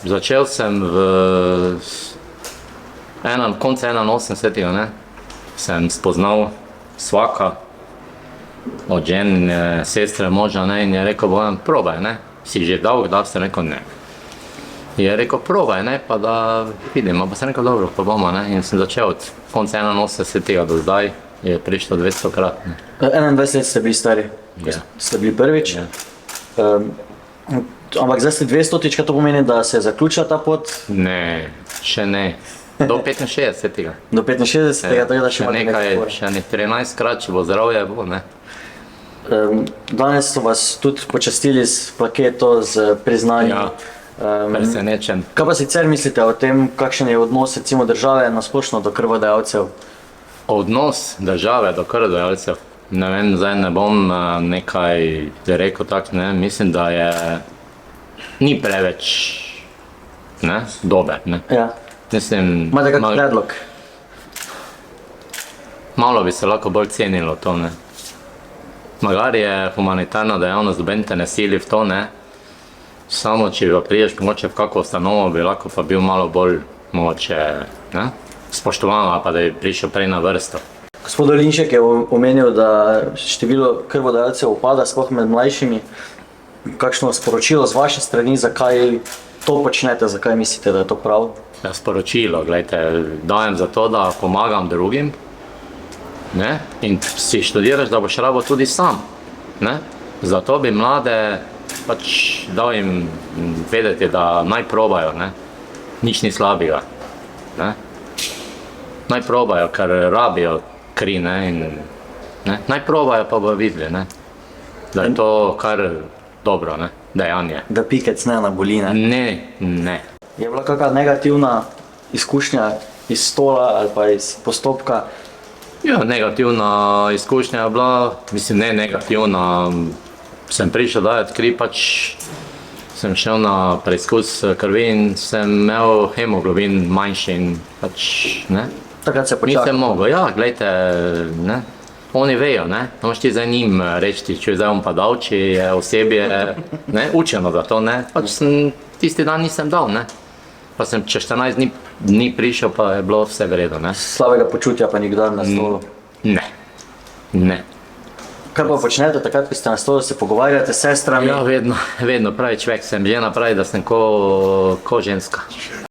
Začel sem koncu 81. Ne, sem spoznal svaka od žene, sestre, moža, ne, in je rekel, Bojan, probaj, ne, si že dolgo dal, sem rekel, ne. Je rekel, probaj, ne, pa da vidimo, pa sem rekel, dobro, pa bomo, ne, in sem začel od konca 81. do zdaj, je prišlo 200-krat, ne. 21 let ste bili stari, ko ste bili prvič. Ampak zdaj ste 200-tička, to pomeni, da se je zaključila ta pot? Ne, še ne. Do 65. Do 65. Tako da še imate nekaj por. Še ne 13-krat, če bo zdravje, bo, ne. Danes so vas tudi počastili s plaketo, z priznanjem. Presenečen. Kaj pa sicer mislite o tem, kakšen je odnos recimo države nasplošno do krvodajalcev? Odnos države do krvodajalcev? Ne vem, zdaj ne bom nekaj rekel tako, ne, mislim, da ni preveč, ne, dober, ne. Ja. Mislim, imate kak predlog? Malo bi se lahko bolj cenilo to, ne. Magari je humanitarna dejavnost, noben te ne sili v to, ne. Samo, če pa priješ mogoče v kako ustanovo, bi lahko pa bil malo bolj mogoče, ne, spoštovan, pa da bi prišel prej na vrsto. Gospod Dolinšek je omenil, da število krvodajalcev upada, sploh med mlajšimi. Kakšno sporočilo z vaše strani, zakaj to počnete, zakaj mislite, da je to prav? Ja, sporočilo, gledajte, dajem za to, da pomagam drugim, ne, in si študiraš, da boš rabo tudi sam, ne. Zato bi mlade pač dal jim vedeti, da naj probajo, ne, nič ni slabega, ne. Naj probajo, ker rabijo kri, ne, in ne, naj probajo, pa bojo videli, ne, da je to kar dobro, ne, dejanje. Da pikec ne naboli, ne? Ne. Je bila kakšna negativna izkušnja iz stola ali pa iz postopka? Ja, negativna izkušnja je bila, mislim, ne negativna, sem prišel dajati kri, pač sem šel na preizkus krvi in sem imel hemoglobin manjši in pač, ne. Takrat se počaka. Nisem mogel, ja, gledajte, ne, oni vejo, ne, ne moš ti zdaj njim reči, če zdaj bom pa dal, če je osebje, ne, učeno za to, ne, pač sem tisti dan nisem dal, ne, pa sem čez 14 dni prišel, pa je bilo vse v redu, ne. Slabega počutja pa nikdar na stolu? Ne. Kaj pa počnete takrat, ko ste na stolu, se pogovarjate s sestrami? Ja, vedno pravi človek sem, žena pravi, da sem ko ženska.